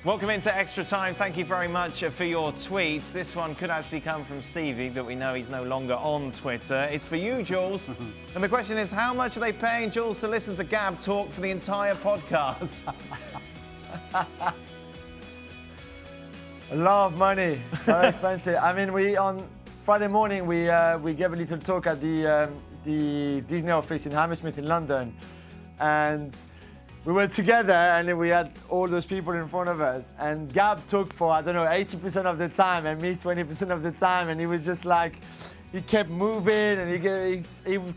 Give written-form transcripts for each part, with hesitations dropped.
Welcome into Extra Time. Thank you very much for your tweets. This one could actually come from Stevie, but we know he's no longer on Twitter. It's for you, Jules. And the question is, how much are they paying Jules to listen to Gab talk for the entire podcast? A lot of money. Very expensive. I mean, on Friday morning, we gave a little talk at the Disney office in Hammersmith in London. And we were together and we had all those people in front of us. And Gab talked for, 80% of the time and me 20% of the time. And he was just like, he kept moving and he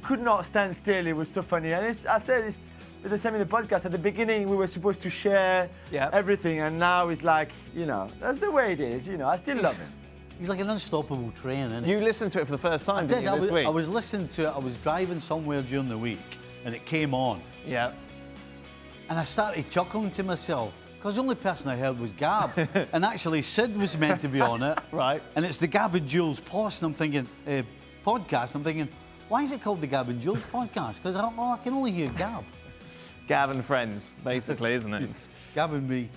could not stand still. It was so funny. And I said it's the same in the podcast. At the beginning, we were supposed to share everything. And now it's like, that's the way it is. I still love him. He's like an unstoppable train, isn't he? You listened to it for the first time, didn't you, this week? I was listening to it. I was driving somewhere during the week and it came on. Yeah. And I started chuckling to myself because the only person I heard was Gab. And actually, Sid was meant to be on it. Right. And it's the Gab and Jules podcast. I'm thinking, why is it called the Gab and Jules podcast? Because I can only hear Gab. Gab and friends, basically, isn't it? Gab and me.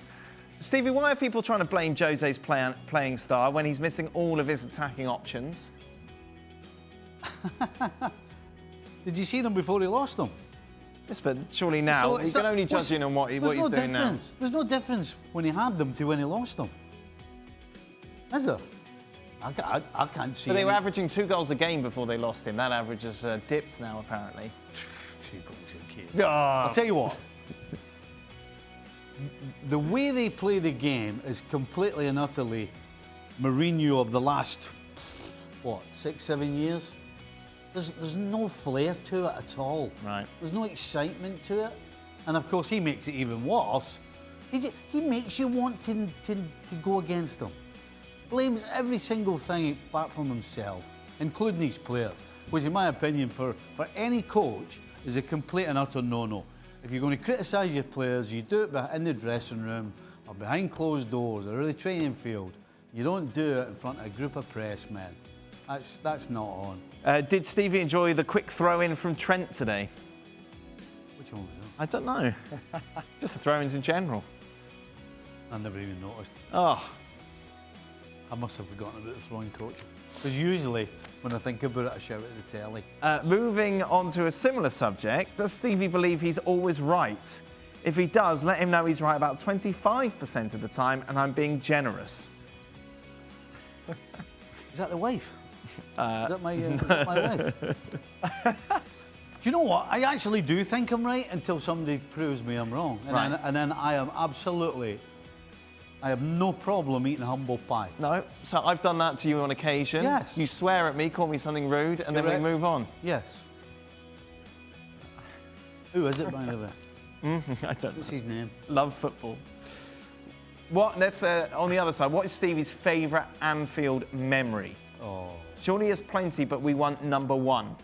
Stevie, why are people trying to blame Jose's playing style when he's missing all of his attacking options? Did you see them before he lost them? Yes, but surely now, you can only judge him on what he's doing now. There's no difference when he had them to when he lost them. Is there? I can't see. But they were averaging 2 goals a game before they lost him. That average has dipped now, apparently. 2 goals a game. Oh. I'll tell you what. The way they play the game is completely and utterly Mourinho of the last, 6, 7 years? There's no flair to it at all. Right. There's no excitement to it. And of course, he makes it even worse. He makes you want to go against him. Blames every single thing apart from himself, including his players, which in my opinion, for any coach, is a complete and utter no-no. If you're going to criticise your players, you do it in the dressing room or behind closed doors or in the training field. You don't do it in front of a group of press men. That's not on. Did Stevie enjoy the quick throw-in from Trent today? Which one was that? I don't know. Just the throw-ins in general. I never even noticed. Oh. I must have forgotten about the throwing coach. Because usually, when I think about it, I shout at the telly. Moving on to a similar subject, does Stevie believe he's always right? If he does, let him know he's right about 25% of the time, and I'm being generous. Is that the wife? Is that my wife? Do you know what? I actually do think I'm right until somebody proves me I'm wrong. And then I am absolutely... I have no problem eating humble pie. No, so I've done that to you on occasion. Yes. You swear at me, call me something rude, and then we move on. Yes. Who is it, by the way? I don't know. What's his name? Love football. Let's on the other side, what is Stevie's favourite Anfield memory? Oh. Surely there's plenty, but we want number one.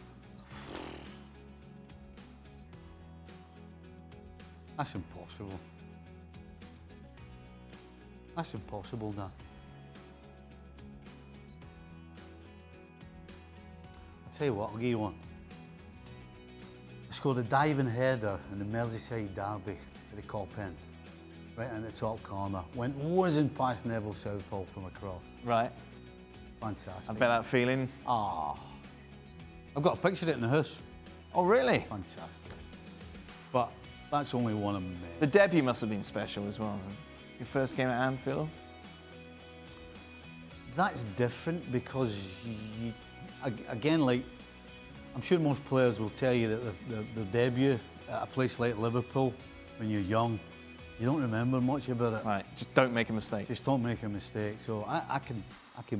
That's impossible. That's impossible, Dan. I'll tell you what, I'll give you one. I scored a diving header in the Merseyside derby at the Cop End, right in the top corner. Went whizzing past Neville Southall from across. Right. Fantastic. I bet that feeling. Ah. I've got a picture of it in the house. Oh, really? Fantastic. But that's only one of many. The debut must have been special as well. Your first game at Anfield? That's different because, again, like, I'm sure most players will tell you that their debut at a place like Liverpool, when you're young, you don't remember much about it. Right, just don't make a mistake. Just don't make a mistake. So I can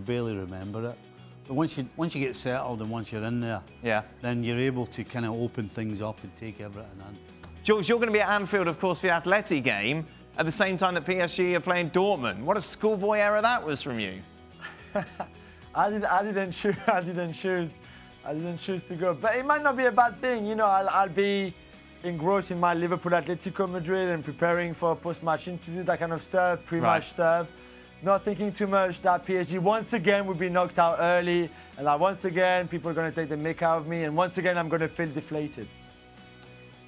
barely remember it. But once you get settled and once you're in there, then you're able to kind of open things up and take everything in. Jules, you're going to be at Anfield, of course, for the Atleti game, at the same time that PSG are playing Dortmund. What a schoolboy error that was from you. I didn't choose to go, but it might not be a bad thing. I'll be engrossed in my Liverpool Atletico Madrid and preparing for post-match interview, that kind of stuff, pre-match stuff. Not thinking too much that PSG once again will be knocked out early, and that once again people are going to take the mick out of me, and once again I'm going to feel deflated.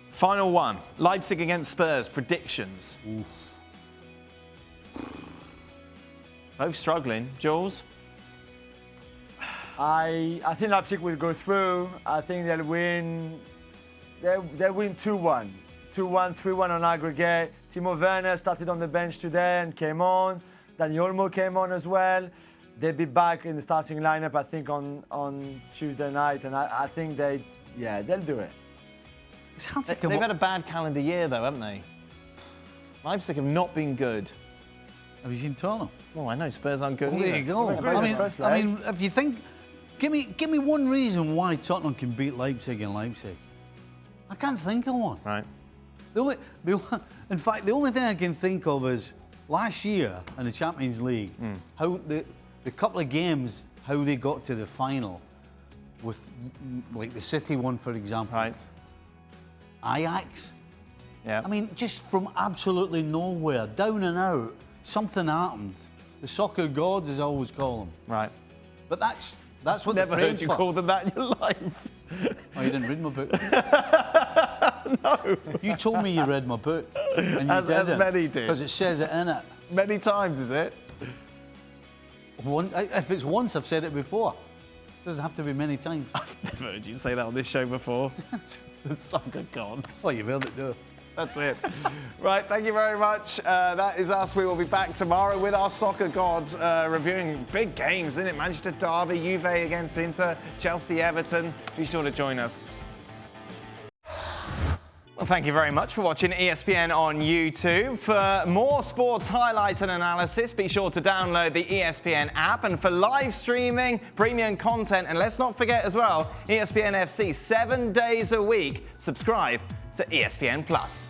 Final one, Leipzig against Spurs, predictions. Oof. Both struggling. Jules? I think Leipzig will go through. I think they'll win. They'll win 2-1. 2-1, 3-1 on aggregate. Timo Werner started on the bench today and came on. Dani Olmo came on as well. They'll be back in the starting lineup, I think, on Tuesday night. And I think they'll do it. They've had a bad calendar year, though, haven't they? Leipzig have not been good. Have you seen Tottenham? Oh, I know Spurs aren't good. Well, there you go. I mean, if you think, give me one reason why Tottenham can beat Leipzig in Leipzig. I can't think of one. Right. In fact, the only thing I can think of is last year in the Champions League, how the couple of games, how they got to the final, with like the City one, for example. Right. Ajax. Yeah. I mean, just from absolutely nowhere, down and out, something happened. The soccer gods, as I always call them. Right. But that's what Never they're heard you call them that in your life. Oh, you didn't read my book? No. You told me you read my book. And you As many do. Because it says it in it. Many times, is it? If it's once, I've said it before. It doesn't have to be many times. I've never heard you say that on this show before. The soccer gods. Well, you've heard it, though. That's it. Right, thank you very much. That is us. We will be back tomorrow with our soccer gods reviewing big games, isn't it? Manchester Derby, Juve against Inter, Chelsea, Everton. Be sure to join us. Well, thank you very much for watching ESPN on YouTube. For more sports highlights and analysis, be sure to download the ESPN app. And for live streaming, premium content, and let's not forget as well, ESPN FC 7 days a week. Subscribe to ESPN+.